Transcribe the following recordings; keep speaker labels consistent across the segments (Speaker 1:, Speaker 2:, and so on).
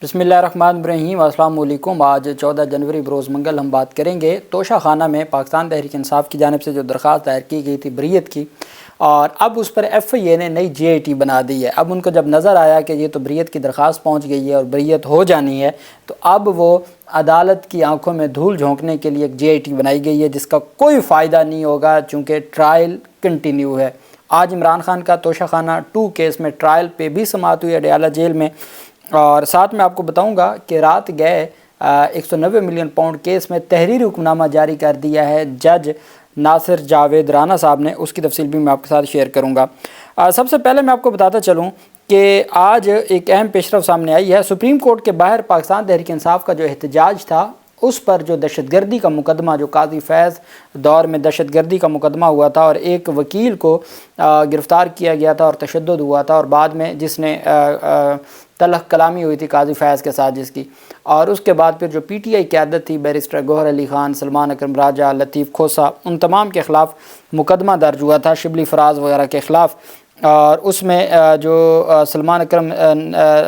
Speaker 1: بسم اللہ الرحمن الرحیم، السلام علیکم۔ آج 14 جنوری بروز منگل ہم بات کریں گے توشہ خانہ میں پاکستان تحریک انصاف کی جانب سے جو درخواست دائر کی گئی تھی بریت کی، اور اب اس پر ایف آئی اے نے نئی جے آئی ٹی بنا دی ہے۔ اب ان کو جب نظر آیا کہ یہ تو بریت کی درخواست پہنچ گئی ہے اور بریت ہو جانی ہے، تو اب وہ عدالت کی آنکھوں میں دھول جھونکنے کے لیے ایک جے آئی ٹی بنائی گئی ہے جس کا کوئی فائدہ نہیں ہوگا، چونکہ ٹرائل کنٹینیو ہے۔ آج عمران خان کا توشہ خانہ 2 کیس میں ٹرائل پہ بھی سماعت ہوئی اڈیالہ جیل میں، اور ساتھ میں آپ کو بتاؤں گا کہ رات گئے 190 ملین پاؤنڈ کیس میں تحریری حکم نامہ جاری کر دیا ہے جج ناصر جاوید رانا صاحب نے۔ اس کی تفصیل بھی میں آپ کے ساتھ شیئر کروں گا۔ سب سے پہلے میں آپ کو بتاتا چلوں کہ آج ایک اہم پیش رفت سامنے آئی ہے۔ سپریم کورٹ کے باہر پاکستان تحریک انصاف کا جو احتجاج تھا، اس پر جو دہشت گردی کا مقدمہ، جو قاضی فیض دور میں دہشت گردی کا مقدمہ ہوا تھا اور ایک وکیل کو گرفتار کیا گیا تھا اور تشدد ہوا تھا، اور بعد میں جس نے تلخ کلامی ہوئی تھی قاضی فیض کے ساتھ جس کی، اور اس کے بعد پھر جو پی ٹی آئی قیادت تھی، بیرسٹر گوہر علی خان، سلمان اکرم راجہ، لطیف کھوسہ، ان تمام کے خلاف مقدمہ درج ہوا تھا، شبلی فراز وغیرہ کے خلاف۔ اور اس میں جو سلمان اکرم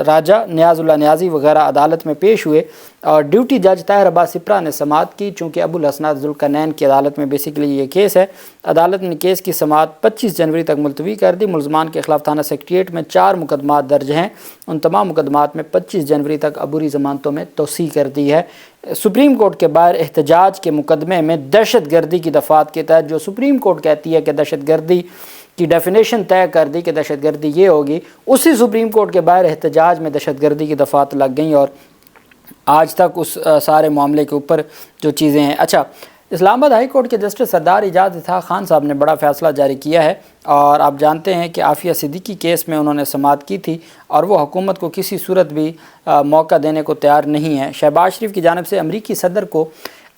Speaker 1: راجہ، نیاز اللہ نیازی وغیرہ عدالت میں پیش ہوئے، اور ڈیوٹی جج طاہر عباس سپرا نے سماعت کی، چونکہ ابو الحسنات ذوالقرنین کی عدالت میں بیسیکلی یہ کیس ہے۔ عدالت نے کیس کی سماعت 25 جنوری تک ملتوی کر دی۔ ملزمان کے خلاف تھانہ سیکریٹریٹ میں 4 مقدمات درج ہیں۔ ان تمام مقدمات میں 25 جنوری تک عبوری ضمانتوں میں توسیع کر دی ہے۔ سپریم کورٹ کے باہر احتجاج کے مقدمے میں دہشت گردی کی دفعات کے تحت جو سپریم کورٹ کہتی ہے کہ دہشت گردی کی ڈیفینیشن طے کر دی کہ دہشت گردی یہ ہوگی، اسی سپریم کورٹ کے باہر احتجاج میں دہشت گردی کی دفعات لگ گئیں، اور آج تک اس سارے معاملے کے اوپر جو چیزیں ہیں۔ اچھا، اسلام آباد ہائی کورٹ کے جسٹس سردار اعجاز اسحاق خان صاحب نے بڑا فیصلہ جاری کیا ہے، اور آپ جانتے ہیں کہ عافیہ صدیقی کیس میں انہوں نے سماعت کی تھی، اور وہ حکومت کو کسی صورت بھی موقع دینے کو تیار نہیں ہے۔ شہباز شریف کی جانب سے امریکی صدر کو،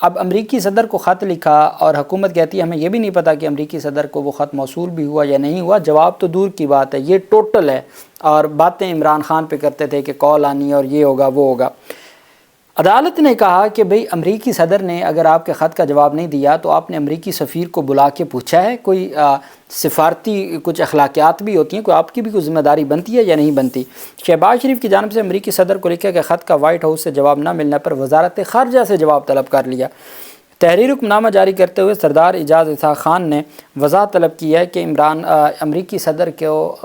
Speaker 1: اب امریکی صدر کو خط لکھا، اور حکومت کہتی ہے ہمیں یہ بھی نہیں پتہ کہ امریکی صدر کو وہ خط موصول بھی ہوا یا نہیں ہوا۔ جواب تو دور کی بات ہے، یہ ٹوٹل ہے، اور باتیں عمران خان پہ کرتے تھے کہ کال آنی ہے اور یہ ہوگا وہ ہوگا۔ عدالت نے کہا کہ بھئی امریکی صدر نے اگر آپ کے خط کا جواب نہیں دیا تو آپ نے امریکی سفیر کو بلا کے پوچھا ہے؟ کوئی سفارتی کچھ اخلاقیات بھی ہوتی ہیں، کوئی آپ کی بھی کوئی ذمہ داری بنتی ہے یا نہیں بنتی؟ شہباز شریف کی جانب سے امریکی صدر کو لکھا کہ خط کا وائٹ ہاؤس سے جواب نہ ملنے پر وزارت خارجہ سے جواب طلب کر لیا۔ تحریر حکم نامہ جاری کرتے ہوئے سردار اعجاز اسحاق خان نے وضاحت طلب کی ہے کہ امریکی صدر کو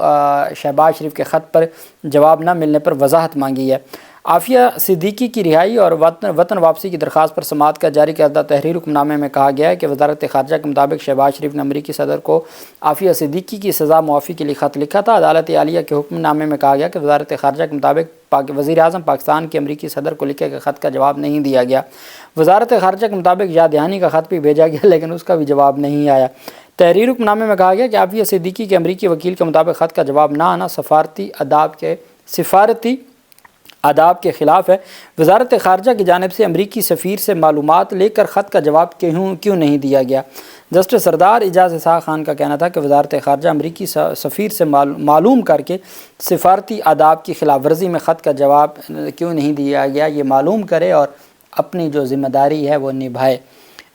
Speaker 1: شہباز شریف کے خط پر جواب نہ ملنے پر وضاحت مانگی ہے۔ عافیہ صدیقی کی رہائی اور وطن واپسی کی درخواست پر سماعت کا جاری کردہ تحریر حکم نامے میں کہا گیا ہے کہ وزارت خارجہ کے مطابق شہباز شریف نے امریکی صدر کو عافیہ صدیقی کی سزا معافی کے لیے خط لکھا تھا۔ عدالت عالیہ کے حکم نامے میں کہا گیا کہ وزارت خارجہ کے مطابق وزیر اعظم پاکستان کے امریکی صدر کو لکھے گئے خط کا جواب نہیں دیا گیا۔ وزارت خارجہ کے مطابق یاد دہانی کا خط بھی بھیجا گیا لیکن اس کا بھی جواب نہیں آیا۔ تحریر حکم نامے میں کہا گیا کہ عافیہ صدیقی کے امریکی وکیل کے مطابق خط کا جواب نہ آنا سفارتی آداب کے خلاف ہے۔ وزارت خارجہ کی جانب سے امریکی سفیر سے معلومات لے کر خط کا جواب کیوں نہیں دیا گیا؟ جسٹس سردار اعجاز اسحاق خان کا کہنا تھا کہ وزارت خارجہ امریکی سفیر سے معلوم کر کے سفارتی آداب کی خلاف ورزی میں خط کا جواب کیوں نہیں دیا گیا، یہ معلوم کرے اور اپنی جو ذمہ داری ہے وہ نبھائے۔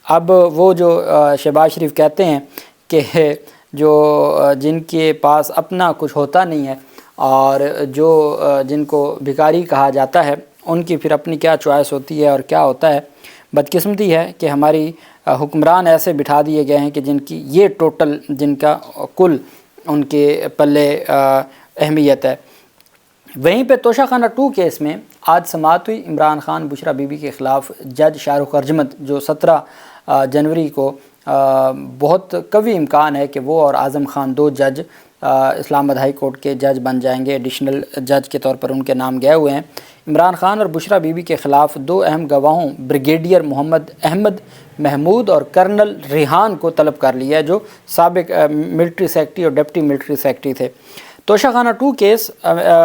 Speaker 1: اب وہ جو شہباز شریف کہتے ہیں کہ جو جن کے پاس اپنا کچھ ہوتا نہیں ہے اور جن کو بھکاری کہا جاتا ہے، ان کی پھر اپنی کیا چوائس ہوتی ہے اور کیا ہوتا ہے۔ بدقسمتی ہے کہ ہماری حکمران ایسے بٹھا دیے گئے ہیں کہ جن کی یہ ٹوٹل جن کا کل ان کے پلے اہمیت ہے۔ وہیں پہ توشہ خانہ 2 کیس میں آج سماعت ہوئی۔ عمران خان بشرا بی بی کے خلاف جج شاہ رخ ارجمند جو 17 جنوری کو بہت قوی امکان ہے کہ وہ اور اعظم خان 2 جج اسلام آباد ہائی کورٹ کے جج بن جائیں گے، ایڈیشنل جج کے طور پر ان کے نام گئے ہوئے ہیں۔ عمران خان اور بشرا بی بی کے خلاف 2 اہم گواہوں بریگیڈیئر محمد احمد محمود اور کرنل ریحان کو طلب کر لیا ہے، جو سابق ملٹری سیکرٹری اور ڈپٹی ملٹری سیکرٹری تھے۔ توشہ خانہ 2 کیس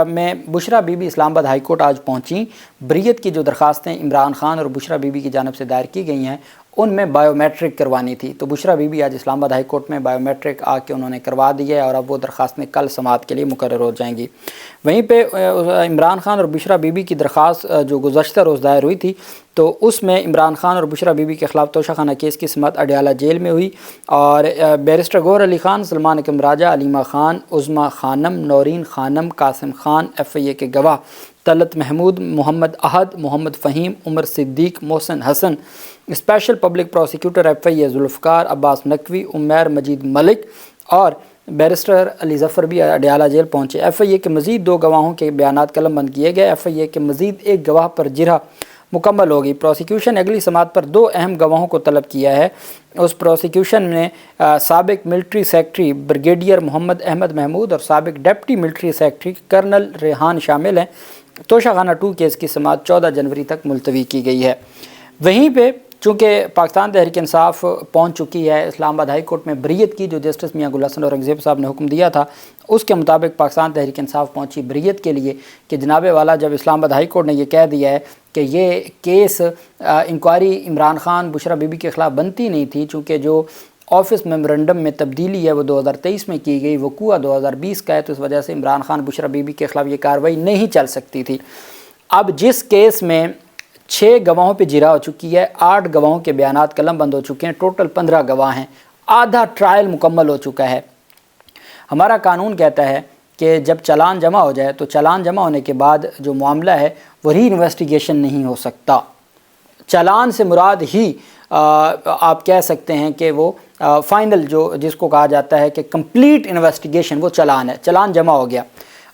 Speaker 1: میں بشرا بی بی اسلام آباد ہائی کورٹ آج پہنچیں۔ بریت کی جو درخواستیں عمران خان اور بشرا بی بی کی جانب سے دائر کی گئی ہیں، ان میں بائیو میٹرک کروانی تھی، تو بشرا بی بی آج اسلام آباد ہائی کورٹ میں بائیو میٹرک آ کے انہوں نے کروا دی ہے، اور اب وہ درخواستیں کل سماعت کے لیے مقرر ہو جائیں گی۔ وہیں پہ عمران خان اور بشرا بی بی کی درخواست جو گزشتہ روز دائر ہوئی تھی، تو اس میں عمران خان اور بشرا بی بی کے خلاف توشہ خانہ کیس کی سماعت اڈیالہ جیل میں ہوئی، اور barrister Gohar Ali Khan, Salman Akram Raja, Aleema Khan, Uzma Khanum, Noreen Khanum, Qasim Khan, F I A کے گواہ Talat Mahmood, Muhammad Ahad, Muhammad Faheem, Umar Siddique, Mohsin Hassan. Special public prosecutor FIA Zulfiqar, Abbas Naqvi, Umair Majeed Malik اور بیرسٹر علی ظفر بھی اڈیالہ جیل پہنچے. FIA کے مزید 2 گواہوں کے بیانات قلم بند کیے گئے. FIA کے مزید 1 گواہ پر جرح مکمل ہوگی. پروسیکیوشن اگلی سماعت پر 2 اہم گواہوں کو طلب کیا ہے. اس پروسیکیوشن میں سابق military secretary brigadier Muhammad Ahmed Mahmood اور سابق deputy military secretary colonel Rehan شامل ہیں. توشہ خانہ 2 کیس کی سماعت 14 جنوری تک ملتوی کی گئی ہے. وہیں پہ چونکہ پاکستان تحریک انصاف پہنچ چکی ہے اسلام آباد ہائی کورٹ میں بریت کی, جو جسٹس میاں گل حسن اورنگزیب صاحب نے حکم دیا تھا اس کے مطابق پاکستان تحریک انصاف پہنچی بریت کے لیے کہ جناب والا جب اسلام آباد ہائی کورٹ نے یہ کہہ دیا ہے کہ یہ case inquiry Imran Khan Bushra be be کے خلاف بنتی نہیں تھی, چونکہ جو آفس میمورنڈم میں تبدیلی ہے وہ 2023 میں کی گئی, وقوع 2020 کا ہے, تو اس وجہ سے عمران خان بشرا بی بی کے خلاف یہ کارروائی نہیں چل سکتی تھی. اب جس کیس میں 6 گواہوں پہ جرح ہو چکی ہے, 8 گواہوں کے بیانات قلم بند ہو چکے ہیں, ٹوٹل 15 گواہ ہیں, آدھا ٹرائل مکمل ہو چکا ہے. ہمارا قانون کہتا ہے کہ جب چالان جمع ہو جائے تو چالان جمع ہونے کے بعد جو معاملہ ہے وہ ری انویسٹیگیشن نہیں ہو سکتا. چالان سے مراد ہی آپ کہہ سکتے ہیں کہ وہ فائنل جو جس کو کہا جاتا ہے کہ کمپلیٹ انویسٹیگیشن وہ چالان ہے, چالان جمع ہو گیا.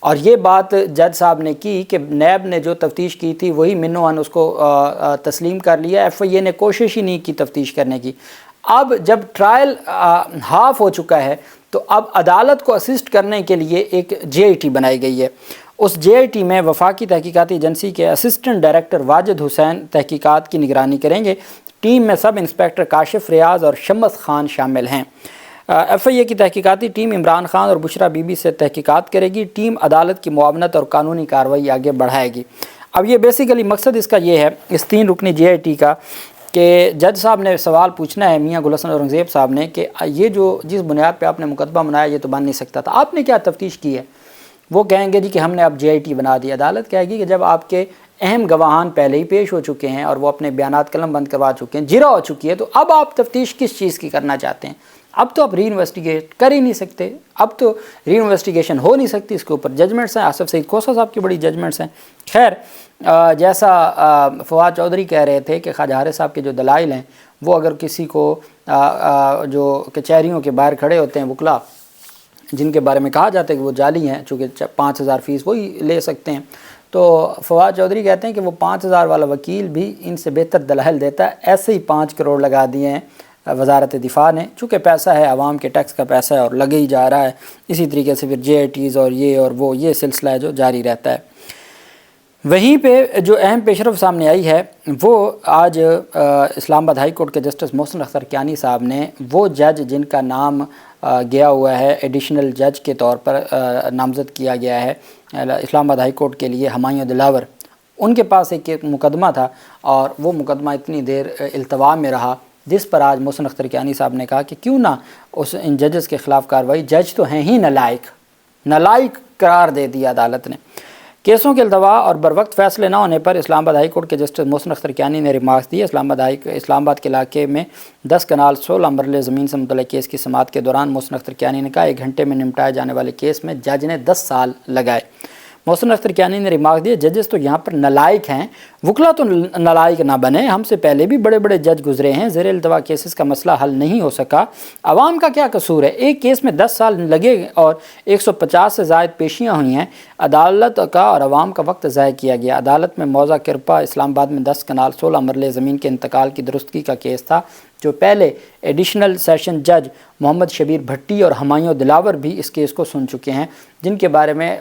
Speaker 1: اور یہ بات جج صاحب نے کی کہ نیب نے جو تفتیش کی تھی وہی منوان اس کو تسلیم کر لیا. FIA نے کوشش ہی نہیں کی تفتیش کرنے کی. اب جب ٹرائل ہاف ہو چکا ہے تو اب عدالت کو اسسٹ کرنے کے لیے ایک JIT بنائی گئی ہے. اس JIT میں وفاقی تحقیقاتی ایجنسی کے اسسٹنٹ ڈائریکٹر واجد حسین تحقیقات کی نگرانی کریں گے. ٹیم میں سب انسپیکٹر کاشف ریاض اور شمس خان شامل ہیں. FIA کی تحقیقاتی ٹیم عمران خان اور بشرا بی بی سے تحقیقات کرے گی. ٹیم عدالت کی معاونت اور قانونی کارروائی آگے بڑھائے گی. اب یہ بیسیکلی مقصد اس کا یہ ہے اس 3 رکنی JIT کا کہ جج صاحب نے سوال پوچھنا ہے میاں گل حسن اورنگزیب صاحب نے کہ یہ جو جس بنیاد پہ آپ نے مقدمہ بنایا یہ تو بن نہیں سکتا تھا, آپ نے کیا تفتیش کی ہے؟ وہ کہیں گے جی کہ ہم نے اب JIT بنا دی. عدالت کہے گی کہ جب آپ کے اہم گواہان پہلے ہی پیش ہو چکے ہیں اور وہ اپنے بیانات قلم بند کروا چکے ہیں, جرح ہو چکی ہے, تو اب آپ تفتیش کس چیز کی کرنا چاہتے ہیں؟ اب تو آپ ری انویسٹیگیٹ کر ہی نہیں سکتے, اب تو ری انویسٹیگیشن ہو نہیں سکتی. اس کے اوپر ججمنٹس ہیں, آصف سعید کوسہ صاحب کی بڑی ججمنٹس ہیں. خیر جیسا فواد چودھری کہہ رہے تھے کہ خواجہ حارث صاحب کے جو دلائل ہیں وہ اگر کسی کو جو کچہریوں کے باہر کھڑے ہوتے ہیں وکلا جن کے بارے میں کہا جاتا ہے کہ وہ جعلی ہیں, چونکہ 5000 فیس وہی لے سکتے ہیں, تو فواد چودھری کہتے ہیں کہ وہ 5000 والا وکیل بھی ان سے بہتر دلائل دیتا ہے. ایسے ہی 5 کروڑ لگا دیے ہیں وزارت دفاع نے, چونکہ پیسہ ہے عوام کے ٹیکس کا پیسہ ہے اور لگے ہی جا رہا ہے. اسی طریقے سے پھر JITs اور وہ یہ سلسلہ ہے جو جاری رہتا ہے. وہیں پہ جو اہم پیشرفت سامنے آئی ہے وہ آج اسلام آباد ہائی کورٹ کے جسٹس محسن اختر کیانی صاحب نے وہ جج جن کا نام گیا ہوا ہے ایڈیشنل جج کے طور پر نامزد کیا گیا ہے اسلام آباد ہائی کورٹ کے لیے, ہمایوں دلاور, ان کے پاس ایک مقدمہ تھا اور وہ مقدمہ اتنی دیر التوا میں رہا جس پر آج محسن اختر کیانی صاحب نے کہا کہ کیوں نہ ان ججز کے خلاف کارروائی, جج تو ہیں ہی نالائق قرار دے دیا عدالت نے. کیسوں کے التوا اور بروقت فیصلے نہ ہونے پر اسلام آباد ہائی کورٹ کے جسٹس محسن اختر کیانی نے ریمارکس دیے. اسلام آباد کے علاقے میں 10 کنال 16 مرلے زمین سے متعلق کیس کی سماعت کے دوران محسن اختر کیانی نے کہا 1 گھنٹے میں نمٹائے جانے والے کیس میں جج نے 10 سال لگائے. محسن اختر کیانی نے ریمارک دیے ججز تو یہاں پر نالائق ہیں, وکلا تو نالائق نہ بنے, ہم سے پہلے بھی بڑے بڑے جج گزرے ہیں, زیر التوا کیسز کا مسئلہ حل نہیں ہو سکا, عوام کا کیا قصور ہے؟ ایک کیس میں 10 سال لگے اور 150 سے زائد پیشیاں ہوئی ہیں, عدالت کا اور عوام کا وقت ضائع کیا گیا. عدالت میں موضع کرپا اسلام آباد میں 10 کنال 16 مرلے زمین کے انتقال کی درستگی کا کیس تھا, جو پہلے ایڈیشنل سیشن جج محمد شبیر بھٹی اور ہمایوں دلاور بھی اس کیس کو سن چکے ہیں, جن کے بارے میں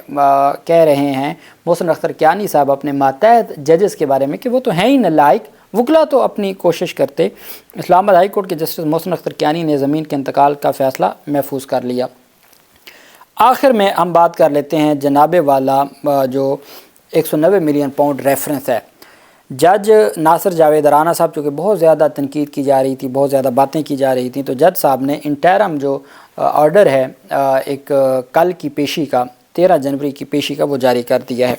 Speaker 1: کہہ رہے ہیں محسن اختر کیانی صاحب اپنے ماتحت ججز کے بارے میں کہ وہ تو ہیں ہی نالائق, وکلا تو اپنی کوشش کرتے. اسلام آباد ہائی کورٹ کے جسٹس محسن اختر کیانی نے زمین کے انتقال کا فیصلہ محفوظ کر لیا. آخر میں ہم بات کر لیتے ہیں جناب والا جو 190 ملین پاؤنڈ ریفرنس ہے. جج ناصر جاوید رانا صاحب چونکہ بہت زیادہ تنقید کی جا رہی تھی, بہت زیادہ باتیں کی جا رہی تھیں, تو جج صاحب نے انٹرم جو آرڈر ہے ایک کل کی پیشی کا 13 جنوری کی پیشی کا وہ جاری کر دیا ہے.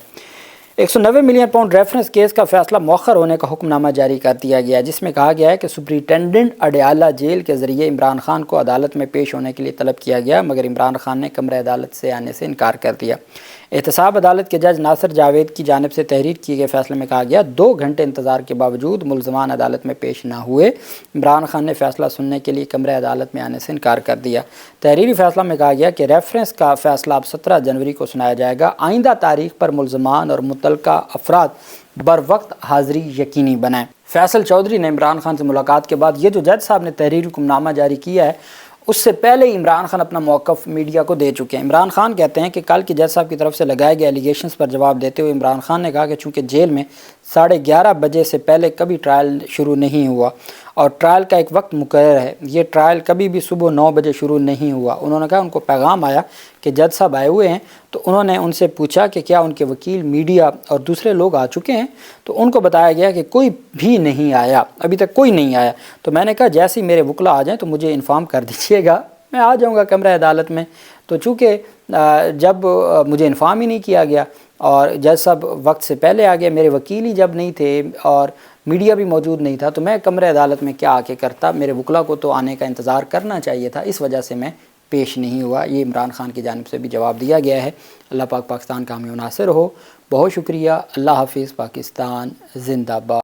Speaker 1: 190 ملین پاؤنڈ ریفرنس کیس کا فیصلہ مؤخر ہونے کا حکم نامہ جاری کر دیا گیا, جس میں کہا گیا ہے کہ سپرنٹینڈنٹ اڈیالہ جیل کے ذریعے عمران خان کو عدالت میں پیش ہونے کے لیے طلب کیا گیا, مگر عمران خان نے کمرہ عدالت سے آنے سے انکار کر دیا. احتساب عدالت کے جج ناصر جاوید کی جانب سے تحریر کیے گئے فیصلے میں کہا گیا 2 گھنٹے انتظار کے باوجود ملزمان عدالت میں پیش نہ ہوئے۔ عمران خان نے فیصلہ سننے کے لیے کمرہ عدالت میں آنے سے انکار کر دیا۔ تحریری فیصلہ میں کہا گیا کہ ریفرنس کا فیصلہ اب 17 جنوری کو سنایا جائے گا۔ آئندہ تاریخ پر ملزمان اور متعلقہ افراد بروقت حاضری یقینی بنائیں۔ فیصل چودھری نے عمران خان سے ملاقات کے بعد یہ جو جج صاحب نے تحریری حکم نامہ جاری کیا ہے اس سے پہلے ہی عمران خان اپنا موقف میڈیا کو دے چکے ہیں۔ عمران خان کہتے ہیں کہ کل کی جج صاحب کی طرف سے لگائے گئے ایلیگیشنز پر جواب دیتے ہوئے عمران خان نے کہا کہ چونکہ جیل میں 11:30 بجے سے پہلے کبھی ٹرائل شروع نہیں ہوا اور ٹرائل کا ایک وقت مقرر ہے، یہ ٹرائل کبھی بھی صبح 9 بجے شروع نہیں ہوا۔ انہوں نے کہا ان کو پیغام آیا کہ جج صاحب آئے ہوئے ہیں، تو انہوں نے ان سے پوچھا کہ کیا ان کے وکیل، میڈیا اور دوسرے لوگ آ چکے ہیں، تو ان کو بتایا گیا کہ کوئی بھی نہیں آیا، ابھی تک کوئی نہیں آیا۔ تو میں نے کہا جیسے ہی میرے وکلا آ جائیں تو مجھے انفارم کر دیجیے گا، میں آ جاؤں گا کمرہ عدالت میں۔ تو چونکہ جب مجھے انفارم ہی نہیں کیا گیا اور جج صاحب وقت سے پہلے آ گئے، میرے وکیل ہی جب نہیں تھے اور میڈیا بھی موجود نہیں تھا، تو میں کمرہ عدالت میں کیا آ کے کرتا، میرے وکلا کو تو آنے کا انتظار کرنا چاہیے تھا، اس وجہ سے میں پیش نہیں ہوا۔ یہ عمران خان کی جانب سے بھی جواب دیا گیا ہے۔ اللہ پاک پاکستان کا حامی و ناصر ہو۔ بہت شکریہ۔ اللہ حافظ۔ پاکستان زندہ باد۔